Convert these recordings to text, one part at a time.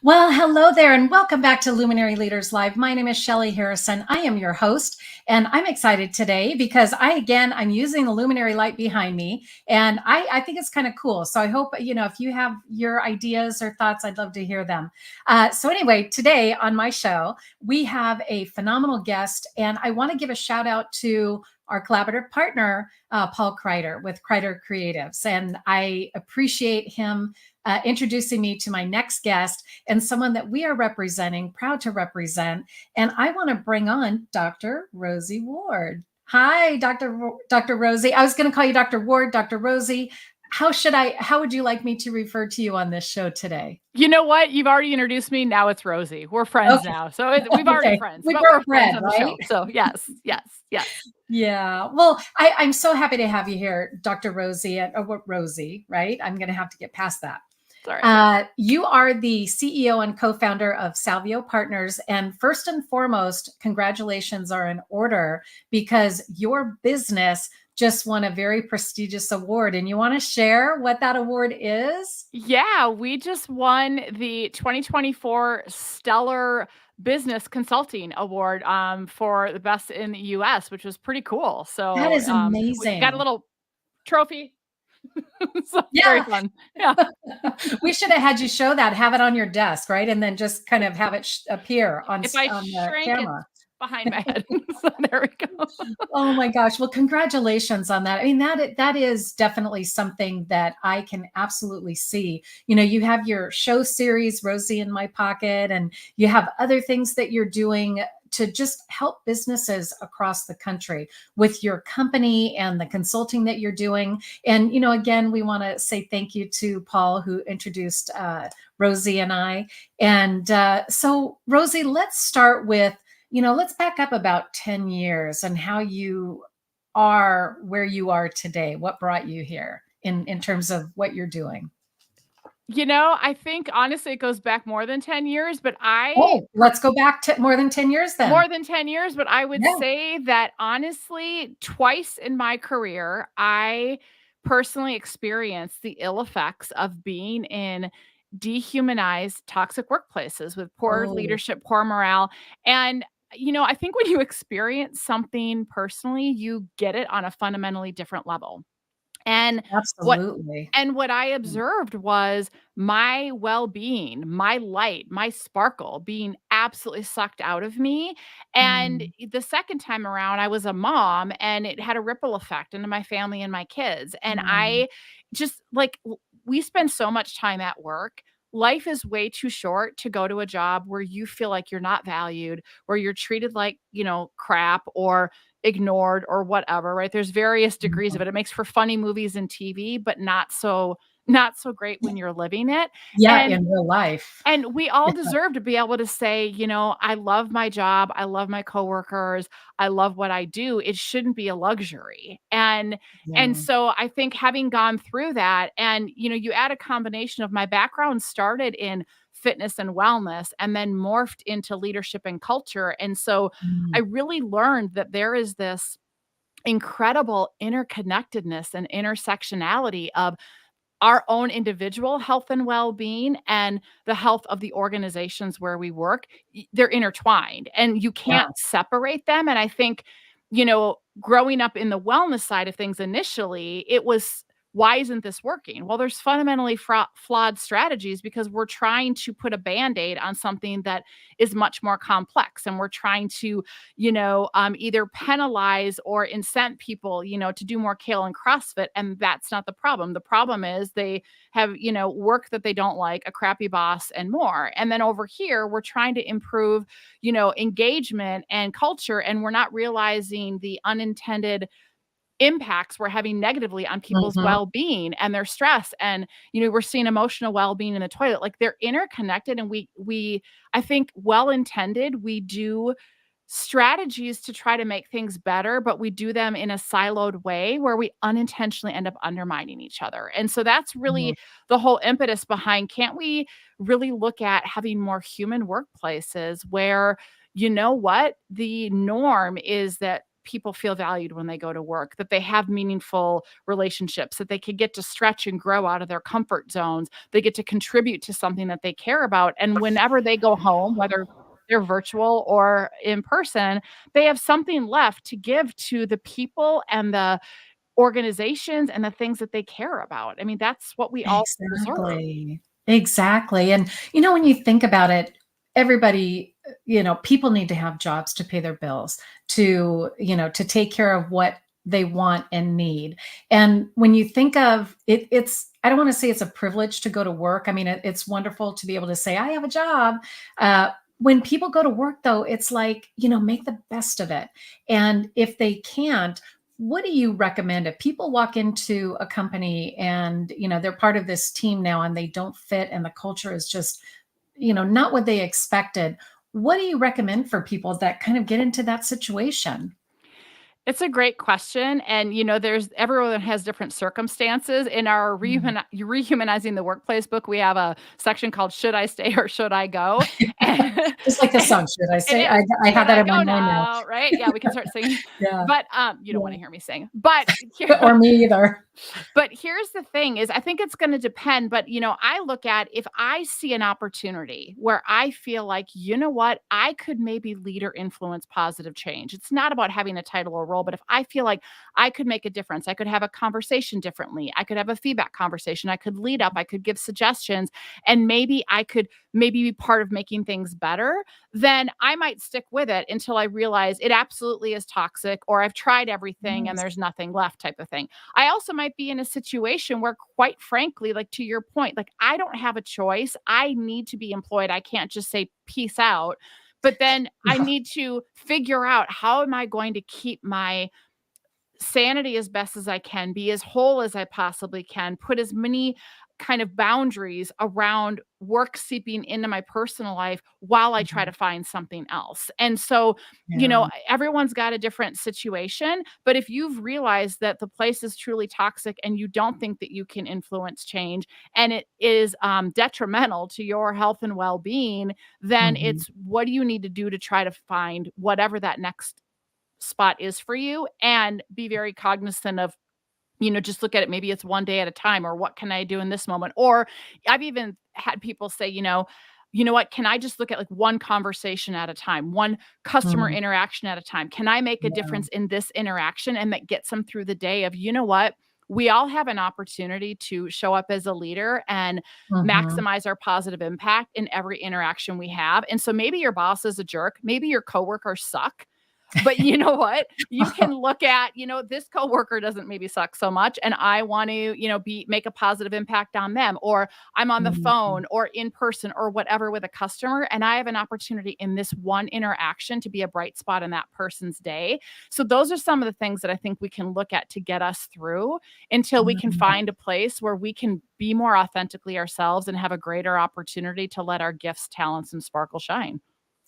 Well, hello there, and welcome back to Luminary Leaders Live. My name is Shelly Harrison. I am your host, and I'm excited today because I'm using the luminary light behind me, and I think it's kind of cool. So I hope, if you have your ideas or thoughts, I'd love to hear them. So anyway, today on my show, we have a phenomenal guest, and I want to give a shout out to our collaborative partner, Paul Kreider with Kreider Creatives. And I appreciate him introducing me to my next guest and someone that we are proud to represent. And I want to bring on Dr. Rosie Ward. Hi, Dr. Rosie. I was going to call you Dr. Ward, Dr. Rosie. How would you like me to refer to you on this show today? You know what? You've already introduced me. Now it's Rosie. We're friends now. So we've already friends. We're friends on the show. So yes. Yeah. Well, I'm so happy to have you here, Dr. Rosie, Rosie, right? I'm going to have to get past that. Sorry. You are the CEO and co-founder of Salveo Partners. And first and foremost, congratulations are in order because your business just won a very prestigious award. And you want to share what that award is? Yeah, we just won the 2024 Stellar Business Consulting Award for the best in the US, which was pretty cool. So that is amazing. We got a little trophy. So yeah. Very fun. Yeah. We should have had you show that, have it on your desk, right? And then just kind of have it appear on the camera. Behind my head. So there we go. Oh my gosh. Well, congratulations on that. I mean, that is definitely something that I can absolutely see. You have your show series, Rosie in My Pocket, and you have other things that you're doing to just help businesses across the country with your company and the consulting that you're doing. And, again, we want to say thank you to Paul, who introduced Rosie and I. And so, Rosie, let's start with, let's back up about 10 years and how you are where you are today. What brought you here in terms of what you're doing? I think honestly it goes back more than 10 years, but let's go back to more than 10 years then. More than 10 years, but I would say that honestly, twice in my career, I personally experienced the ill effects of being in dehumanized, toxic workplaces with poor leadership, poor morale. And I think when you experience something personally, you get it on a fundamentally different level. And absolutely. What I observed was my well-being, my light, my sparkle being absolutely sucked out of me. And the second time around, I was a mom and it had a ripple effect into my family and my kids. And I just we spend so much time at work. Life is way too short to go to a job where you feel like you're not valued, where you're treated like, crap or ignored or whatever, right? There's various degrees of it. It makes for funny movies and TV, but not so great when you're living it. Yeah, in real life. And we all deserve to be able to say, I love my job. I love my coworkers. I love what I do. It shouldn't be a luxury. And so I think having gone through that and, you add a combination of my background started in fitness and wellness and then morphed into leadership and culture. And so I really learned that there is this incredible interconnectedness and intersectionality of our own individual health and well-being and the health of the organizations where we work. They're intertwined and you can't separate them. And I think, growing up in the wellness side of things initially, it was, why isn't this working? Well, there's fundamentally flawed strategies because we're trying to put a Band-Aid on something that is much more complex. And we're trying to, either penalize or incent people, to do more kale and CrossFit. And that's not the problem. The problem is they have, work that they don't like, a crappy boss and more. And then over here, we're trying to improve, engagement and culture. And we're not realizing the unintended impacts we're having negatively on people's Mhm. well-being and their stress. And, we're seeing emotional well-being in the toilet. Like, they're interconnected, and we I think, well-intended, we do strategies to try to make things better, but we do them in a siloed way where we unintentionally end up undermining each other. And so that's Mhm. really the whole impetus behind, can't we really look at having more human workplaces where, the norm is that people feel valued when they go to work, that they have meaningful relationships, that they could get to stretch and grow out of their comfort zones. They get to contribute to something that they care about. And whenever they go home, whether they're virtual or in person, they have something left to give to the people and the organizations and the things that they care about. I mean, that's what we all deserve. Exactly. Exactly. And, when you think about it, everybody, people need to have jobs to pay their bills, to take care of what they want and need. And when you think of it, I don't want to say it's a privilege to go to work. I mean, it's wonderful to be able to say, I have a job. When people go to work, though, it's like, make the best of it. And if they can't, what do you recommend if people walk into a company and they're part of this team now and they don't fit and the culture is just not what they expected? What do you recommend for people that kind of get into that situation? It's a great question, and, there's everyone has different circumstances. In our Mm. Rehumanizing the Workplace book, we have a section called "Should I Stay or Should I Go?" And Just like the song, should I it say? I is, I "Should have that I in my go mind now. now?" Right? Yeah, we can start singing. Yeah, But, you don't yeah. wanna hear me sing. But Or me either. But here's the thing is, I think it's gonna depend, but, I look at, if I see an opportunity where I feel like, "You know what? I could maybe lead or influence positive change." It's not about having a title or role, but if I feel like I could make a difference, I could have a conversation differently, I could have a feedback conversation, I could lead up, I could give suggestions, and maybe I could be part of making things better, then I might stick with it until I realize it absolutely is toxic, or I've tried everything and Yes. there's nothing left, type of thing. I also might be in a situation where, quite frankly, like, to your point, like, I don't have a choice. I need to be employed. I can't just say peace out. But then I Yeah. need to figure out, how am I going to keep my sanity as best as I can, be as whole as I possibly can, put as many kind of boundaries around work seeping into my personal life while I try Mhm. to find something else. And so, Yeah. everyone's got a different situation, but if you've realized that the place is truly toxic and you don't think that you can influence change, and it is detrimental to your health and well-being, then Mhm. it's, what do you need to do to try to find whatever that next spot is for you, and be very cognizant of, just look at it, maybe it's one day at a time, or what can I do in this moment? Or I've even had people say, you know what, can I just look at, like, one conversation at a time, one customer Mm. interaction at a time? Can I make a Yeah. difference in this interaction, and that gets them through the day of, what, we all have an opportunity to show up as a leader and Mhm. maximize our positive impact in every interaction we have. And so maybe your boss is a jerk, maybe your coworkers suck, but you know what? You can look at, this coworker doesn't maybe suck so much, and I want to, make a positive impact on them, or I'm on the Mhm. phone or in person or whatever with a customer, and I have an opportunity in this one interaction to be a bright spot in that person's day. So those are some of the things that I think we can look at to get us through until we can Mm. find a place where we can be more authentically ourselves and have a greater opportunity to let our gifts, talents, and sparkle shine.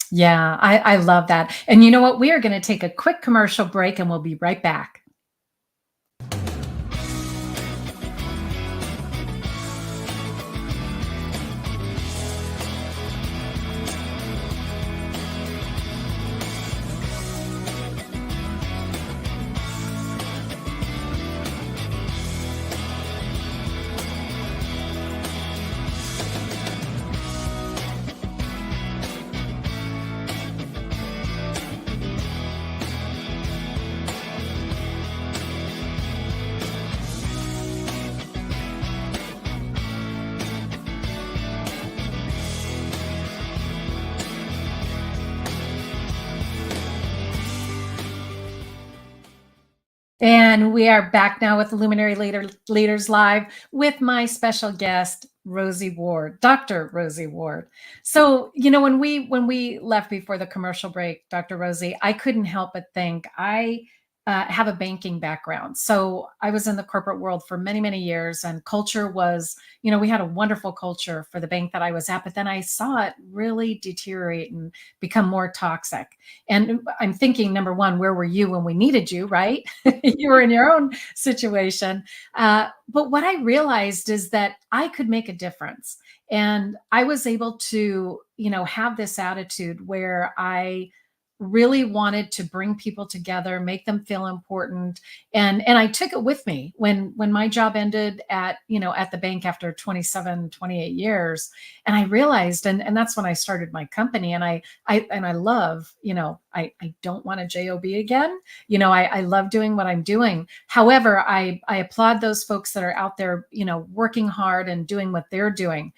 Yeah, I love that. And you know what? We are gonna take a quick commercial break, and we'll be right back. And we are back now with Luminary Leaders Live with my special guest, Rosie Ward, Dr. Rosie Ward. So, when we left before the commercial break, Dr. Rosie, I couldn't help but think have a banking background. So I was in the corporate world for many, many years, and culture was, we had a wonderful culture for the bank that I was at, but then I saw it really deteriorate and become more toxic. And I'm thinking, number one, where were you when we needed you, right? You were in your own situation. But what I realized is that I could make a difference. And I was able to, have this attitude where I really wanted to bring people together, make them feel important. And I took it with me when my job ended at the bank after 27, 28 years. And I realized, and that's when I started my company. And I love, I don't want a job again. I love doing what I'm doing. However, I applaud those folks that are out there, working hard and doing what they're doing.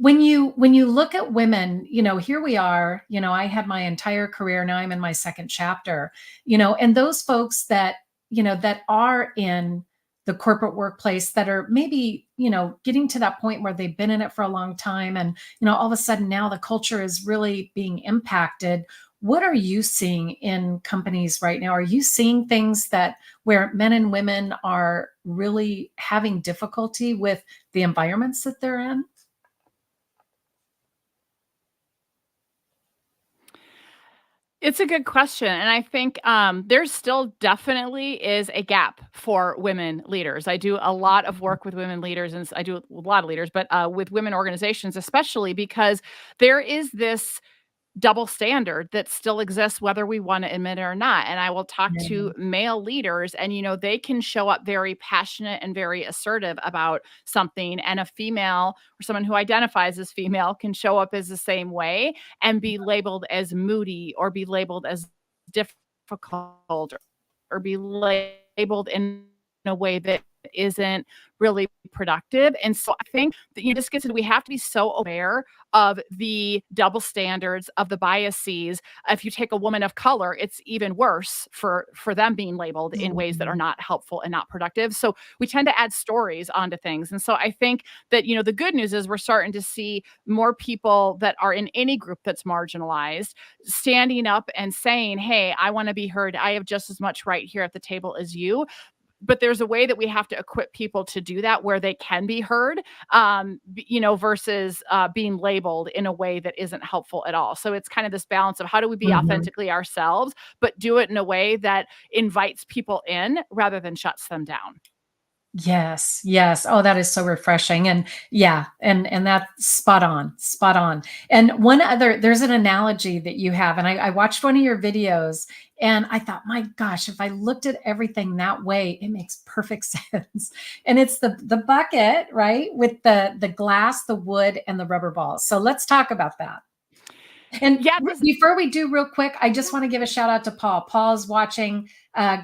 When you look at women, here we are, I had my entire career. Now I'm in my second chapter, and those folks that are in the corporate workplace that are maybe, getting to that point where they've been in it for a long time. And, all of a sudden now the culture is really being impacted. What are you seeing in companies right now? Are you seeing things where men and women are really having difficulty with the environments that they're in? It's a good question, and I think, there's still definitely is a gap for women leaders. I do a lot of work with women leaders, and I do a lot of leaders, but, with women organizations, especially because there is this double standard that still exists whether we want to admit it or not. And I will talk Yeah. to male leaders and they can show up very passionate and very assertive about something, and a female or someone who identifies as female can show up as the same way and be labeled as moody or be labeled as difficult or be labeled in a way that isn't really productive. And so I think that you just get to we have to be so aware of the double standards, of the biases. If you take a woman of color, it's even worse for them being labeled in ways that are Mhm. not helpful and not productive. So we tend to add stories onto things. And so I think that the good news is we're starting to see more people that are in any group that's marginalized standing up and saying, "Hey, I want to be heard. I have just as much right here at the table as you." But there's a way that we have to equip people to do that where they can be heard, versus being labeled in a way that isn't helpful at all. So it's kind of this balance of how do we be Mhm. authentically ourselves, but do it in a way that invites people in rather than shuts them down. Yes, yes. Oh, that is so refreshing. And yeah, and that's spot on, spot on. And there's an analogy that you have, and I watched one of your videos and I thought, my gosh, if I looked at everything that way, it makes perfect sense. And it's the bucket, right? With the glass, the wood, and the rubber balls. So let's talk about that. And Yeah, this before we do, real quick, I just want to give a shout out to Paul. Paul's watching.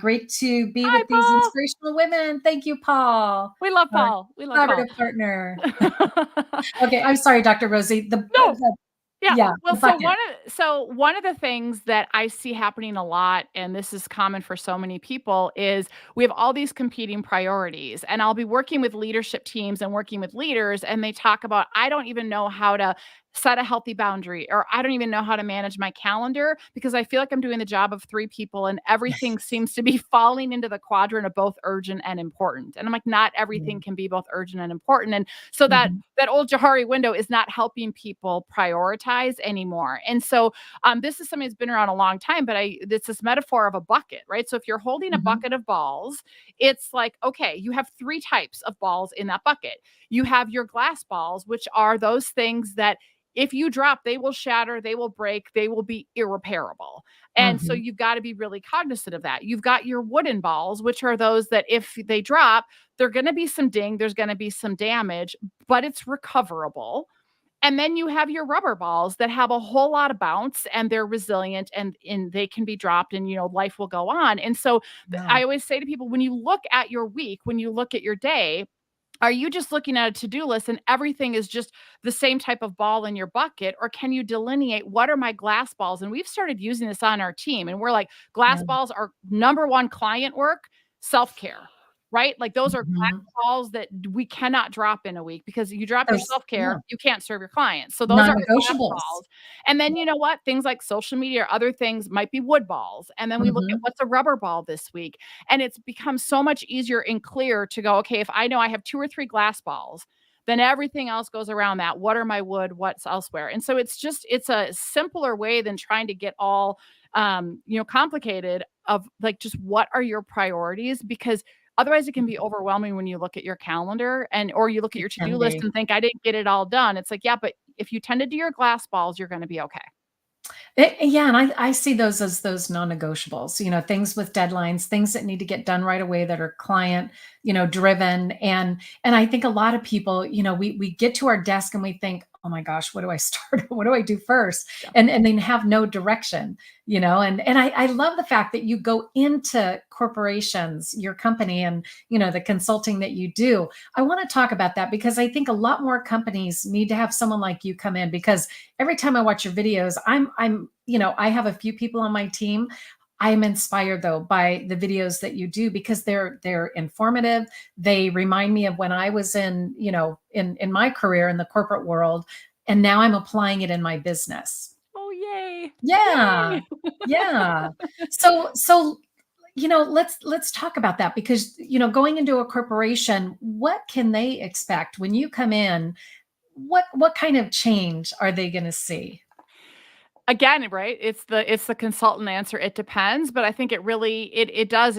Great to be Hi, with these Paul. inspirational women. Thank you, Paul, We love our Paul. We love Paul. collaborative partner. Okay, I'm sorry, Dr. Rosie. No, yeah. Yeah, Well, the bucket. so one of the things that I see happening a lot, and this is common for so many people, is we have all these competing priorities. And I'll be working with leadership teams and working with leaders, and they talk about, I don't even know how to set a healthy boundary, or I don't even know how to manage my calendar because I feel like I'm doing the job of three people and everything seems to be falling into the quadrant of both urgent and important. And I'm like, not Yeah. everything can be both urgent and important. And so Mhm. that old Johari window is not helping people prioritize anymore. And so this is something that's been around a long time, but it's this metaphor of a bucket, right? So if you're holding a Mhm. bucket of balls, it's like, okay, you have three types of balls in that bucket. You have your glass balls, which are those things that if you drop, they will shatter, they will break, they will be irreparable. And so Mhm. you've got to be really cognizant of that. You've got your wooden balls, which are those that if they drop, there's going to be some ding, there's going to be some damage, but it's recoverable. And then you have your rubber balls that have a whole lot of bounce and they're resilient and they can be dropped and life will go on. And so Yeah. I always say to people, when you look at your week, when you look at your day, are you just looking at a to-do list and everything is just the same type of ball in your bucket? Or can you delineate what are my glass balls? And we've started using this on our team. And we're like, glass Yeah. balls are number one client work, self-care. right? Like those are glass Mhm. balls that we cannot drop in a week, because you drop your Yeah, self-care, you can't serve your clients. So those are our glass non-negotiables. balls. And then you know what? Things like social media or other things might be wood balls. And then we look at Mhm. what's a rubber ball this week. And it's become so much easier and clear to go, okay, if I know I have 2 or 3 glass balls, then everything else goes around that. What are my wood? What's elsewhere? And so it's a simpler way than trying to get all complicated of like just what are your priorities, because otherwise it can be overwhelming when you look at your calendar and or you look at It your to-do can list be. and think I didn't get it all done. It's like, yeah, but if you tended to your glass balls, you're going to be okay. Yeah, and I see those as those non-negotiables, things with deadlines, things that need to get done right away that are client, driven. And I think a lot of people, we get to our desk and we think, oh my gosh, what do I start? What do I do first? Yeah. And then have no direction, and I love the fact that you go into corporations, your company, and the consulting that you do. I want to talk about that because I think a lot more companies need to have someone like you come in, because every time I watch your videos, I have a few people on my team. I'm inspired though by the videos that you do because they're informative. They remind me of when I was in my career in the corporate world, and now I'm applying it in my business. Oh, yay. Yeah. Yay. Yeah. So let's talk about that because going into a corporation, what can they expect when you come in? What kind of change are they going to see? Again, right? It's the consultant answer. It depends, but I think it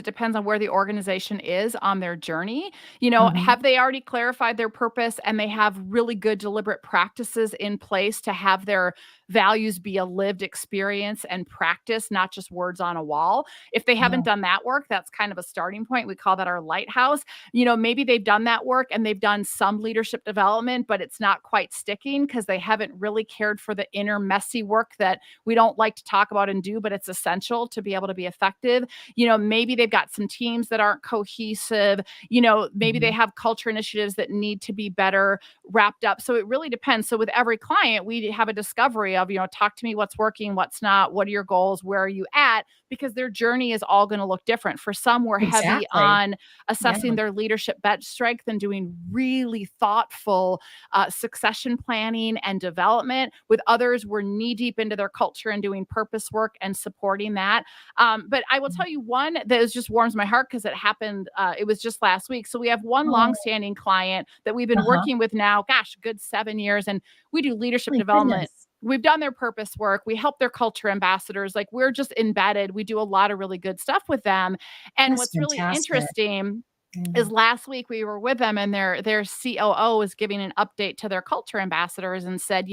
depends on where the organization is on their journey. Mhm. Have they already clarified their purpose and they have really good deliberate practices in place to have their values be a lived experience and practice, not just words on a wall? If they haven't Yeah. done that work, that's kind of a starting point. We call that our lighthouse. Maybe they've done that work and they've done some leadership development, but it's not quite sticking because they haven't really cared for the inner messy work that we don't like to talk about and do, but it's essential to be able to be effective. Maybe they've got some teams that aren't cohesive. Maybe they Mhm. have culture initiatives that need to be better wrapped up. So it really depends. So with every client, we have a discovery of, talk to me what's working, what's not, what are your goals, where are you at? Because their journey is all going to look different. For some, we're heavy Exactly. on Yeah. assessing their leadership bench strength and doing really thoughtful succession planning and development. With others, we're knee deep into their culture and doing purpose work and supporting that. But I will tell you one that just warms my heart because it happened, it was just last week. So we have one Oh, longstanding client that we've been uh-huh. working with now, gosh, a good 7 years. And we do leadership My development. goodness. We've done their purpose work. We help their culture ambassadors. Like we're just embedded. We do a lot of really good stuff with them. And That's what's really fantastic. interesting is Mm. last week we were with them and their COO was giving an update to their culture ambassadors and said,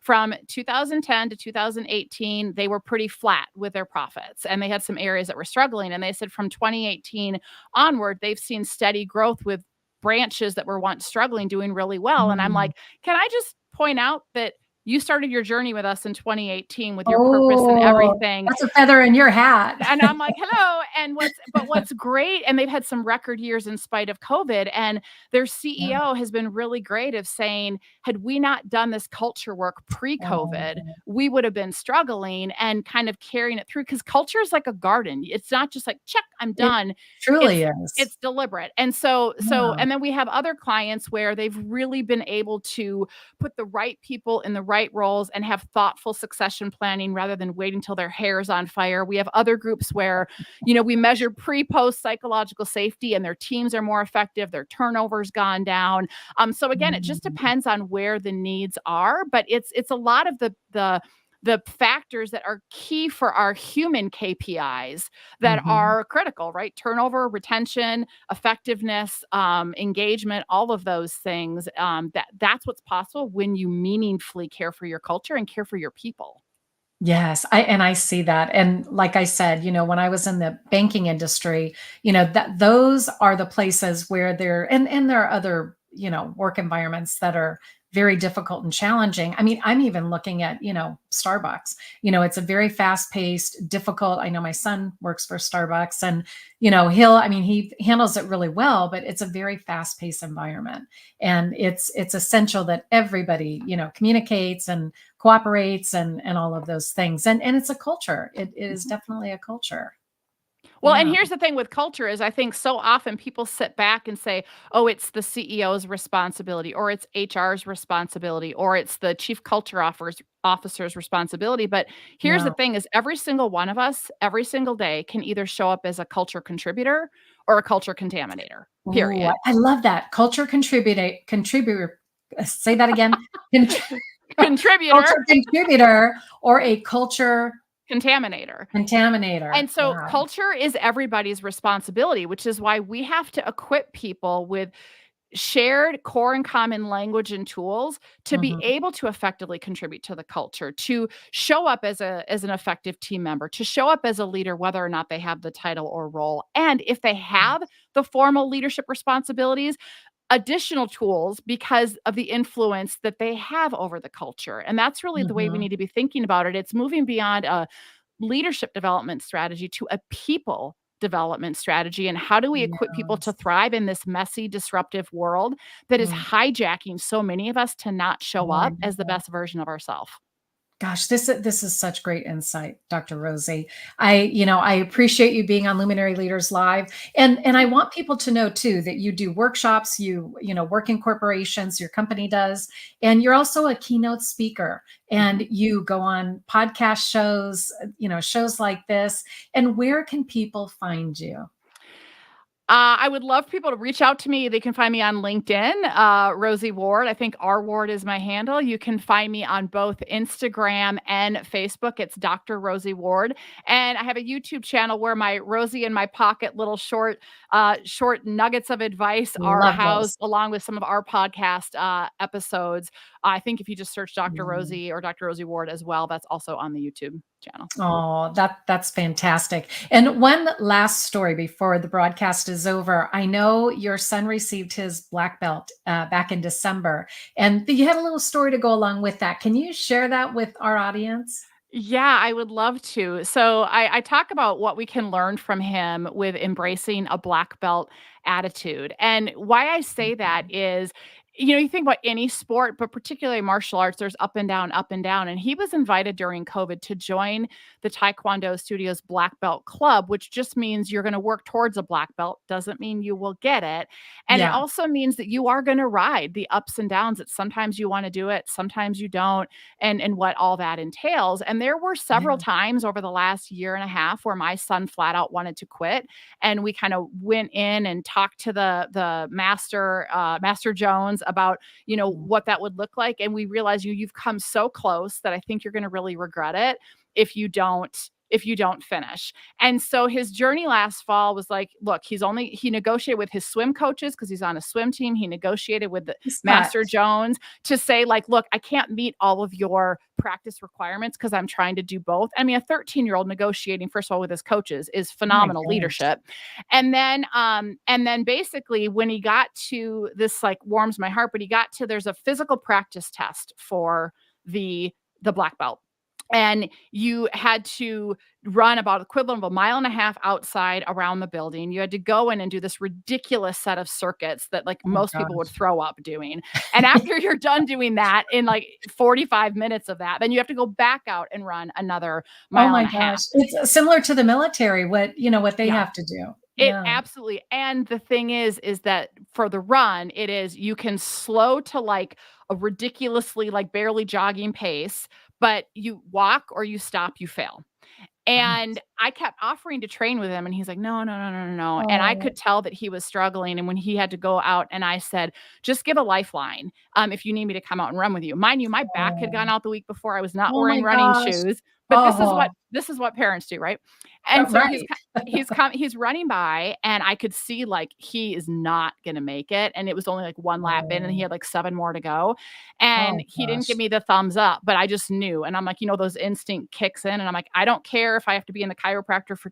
from 2010 to 2018, they were pretty flat with their profits and they had some areas that were struggling. And they said from 2018 onward, they've seen steady growth with branches that were once struggling doing really well. And I'm Mm. like, can I just point out that you started your journey with us in 2018 with your purpose and Oh, everything. that's a feather in your hat. And I'm like, "Hello." And what's great, and they've had some record years in spite of COVID, and their Yeah. CEO has been really great of saying, "Had we not done this culture work pre-COVID, Oh, we would have been struggling," and kind of carrying it through because culture is like a garden. It's not just like, "Check, I'm it done." truly It's is. it's deliberate. And so Yeah. and then we have other clients where they've really been able to put the right people in the right roles and have thoughtful succession planning rather than waiting till their hair is on fire. We have other groups where, we measure pre-post psychological safety and their teams are more effective, their turnover's gone down. So again, it just Mm. depends on where the needs are, but it's a lot of the factors that are key for our human KPIs that Mhm. are critical, right? Turnover, retention, effectiveness, engagement, all of those things. That's what's possible when you meaningfully care for your culture and care for your people. Yes, I see that, and like I said, when I was in the banking industry, that those are the places where and there are other, work environments that are very difficult and challenging. I mean, I'm even looking at, Starbucks. It's a very fast-paced, difficult. I know my son works for Starbucks and, he handles it really well, but it's a very fast-paced environment. And it's essential that everybody, communicates and cooperates and all of those things. And it's a culture. It is Mhm. definitely a culture. Well, and Yeah. here's the thing with culture is I think so often people sit back and say, "Oh, it's the CEO's responsibility, or it's HR's responsibility, or it's the chief culture officer's responsibility." But here's the Yeah. thing is every single one of us, every single day can either show up as a culture contributor or a culture contaminator. Ooh, Period. I love that. Culture contributor. Say that again. Contr Contributor, Culture contributor or a culture contaminator. contaminator. And so Wow. culture is everybody's responsibility, which is why we have to equip people with shared core and common language and tools to be Mhm. able to effectively contribute to the culture, to show up as an effective team member, to show up as a leader whether or not they have the title or role. And if they have the formal leadership responsibilities, additional tools because of the influence that they have over the culture. And that's really the way we Mhm. need to be thinking about it. It's moving beyond a leadership development strategy to a people development strategy. And how do we equip people to Yes. thrive in this messy, disruptive world that is Mm. hijacking so many of us to not show Oh, I up as the know. best version of ourselves? Gosh, this is such great insight, Dr. Rosie. I appreciate you being on Luminary Leaders Live, and I want people to know too that you do workshops, work in corporations, your company does, and you're also a keynote speaker, Mhm. and you go on podcast shows, shows like this. And where can people find you? I would love people to reach out to me. They can find me on LinkedIn, Rosie Ward. I think R Ward is my handle. You can find me on both Instagram and Facebook. It's Dr. Rosie Ward. And I have a YouTube channel where my Rosie in my pocket little short nuggets of advice are Love housed those. along with some of our podcast episodes. I think if you just search Dr. Yeah. Rosie or Dr. Rosie Ward as well, that's also on the YouTube channel. Oh, that's fantastic. And one last story before the broadcast is over. I know your son received his black belt back in December, and you had a little story to go along with that. Can you share that with our audience? Yeah, I would love to. So I talk about what we can learn from him with embracing a black belt attitude. And why I say that is, you think about any sport, but particularly martial arts, there's up and down, up and down. And he was invited during COVID to join the Taekwondo Studios Black Belt Club, which just means you're going to work towards a black belt, doesn't mean you will get it. And it Yeah, also means that you are going to ride the ups and downs that sometimes you want to do it, sometimes you don't and what all that entails. And there were several yeah. times over the last year and a half where my son flat out wanted to quit, and we kind of went in and talked to the Master Jones about Mm. what that would look like, and we realized you've come so close that I think you're going to really regret it if you don't finish. And so his journey last fall was like, look, he negotiated with his swim coaches because he's on a swim team. He negotiated with the Scott. Master Jones to say, like, look, I can't meet all of your practice requirements because I'm trying to do both. I mean, a 13-year-old negotiating, first of all, with his coaches is Oh my phenomenal gosh. leadership. And then basically when he got to this, like, warms my heart, but he got to there's a physical practice test for the black belt. And you had to run about equivalent of a mile and a half outside around the building. You had to go in and do this ridiculous set of circuits that, like, Oh most people would gosh. throw up doing. And after you're done doing that in like 45 minutes of that, then you have to go back out and run another Oh mile my and a half. gosh. It's similar to the military, what they Yeah. have to do. It Yeah. absolutely, and the thing is that for the run, it is you can slow to, like, a ridiculously, like, barely jogging pace, but you walk or you stop, you fail. And Gosh. I kept offering to train with him, and he's like, "No, no, no, no, no, no." And I Oh, could tell that he was struggling, and when he had to go out and I said, "Just give a lifeline, if you need me to come out and run with you." Mind you, my back had gone oh, out the week before, I was not oh wearing my running gosh. shoes, but Oh, this is what parents do, right? And so right. he's running by, and I could see, like, he is not gonna make it, and it was only, like, 1 lap in, and he Oh, had, like, 7 more to go, and oh he didn't give gosh. me the thumbs up, but I just knew, and I'm like, those instinct kicks in, and I'm like, "I don't care if I have to be in the chiropractor for,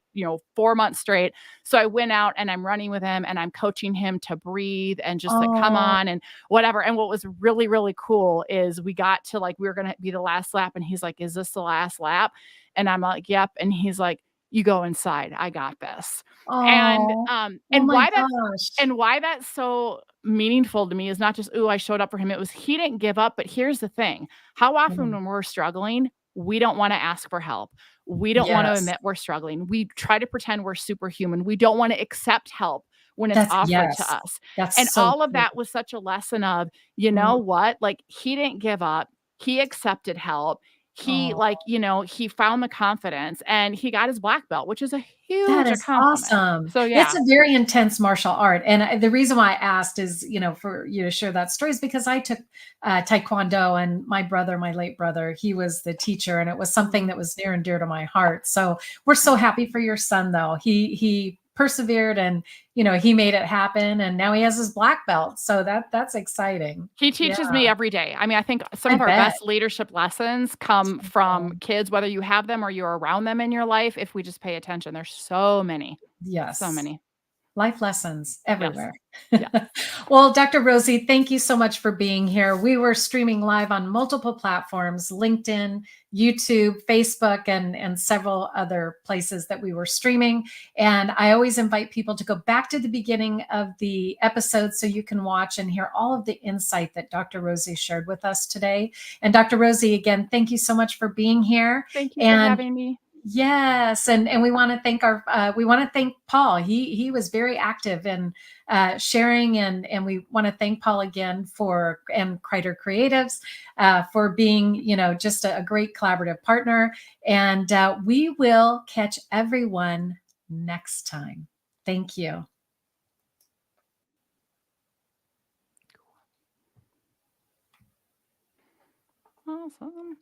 4 months straight." So I went out, and I'm running with him, and I'm coaching him to breathe and just, like, come Oh, on and whatever. And what was really, really cool is we got to, like, we were gonna be the last lap, and he's like, "Is this the last lap?" And I'm like, "Yep." And he's like, "You go inside. I got this." And, oh, um, oh and my why that's gosh. and why that's so meaningful to me is not just, "Ooh, I showed up for him." It was he didn't give up, but here's the thing. How often Mm, when we're struggling, we don't want to ask for help. We don't want to Yes. admit we're struggling. We try to pretend we're superhuman. We don't want to accept help when it's offered to Yes. us. That's And so all of true. that was such a lesson of, you know Mm. what? Like, he didn't give up. He accepted help. He, Oh, like, he found the confidence and he got his black belt, which is a that huge is accomplishment. awesome. So, It's yeah. a very intense martial art, and the reason why I asked is, for you to share that story is because I took taekwondo, and my brother, my late brother, he was the teacher, and it was something Mhm. that was near and dear to my heart. So we're so happy for your son, though. He persevered, and he made it happen, and now he has his black belt. So that's exciting. He Yeah, teaches me every day. I mean, I think some I of our bet. best leadership lessons come from Um, kids, whether you have them or you're around them in your life, if we just pay attention. There's so many, so yes. many. Life lessons Yes. everywhere. Yes. Well, Dr. Rosie, thank you so much for being here. We were streaming live on multiple platforms, LinkedIn, YouTube, Facebook, and several other places that we were streaming. And I always invite people to go back to the beginning of the episode so you can watch and hear all of the insight that Dr. Rosie shared with us today. And Dr. Rosie, again, thank you so much for being here. Thank you for And having me. yes, and we want to thank Paul. He was very active in sharing, and we want to thank Paul again and Kreider Creatives for being just a great collaborative partner. And we will catch everyone next time. Thank you. Awesome.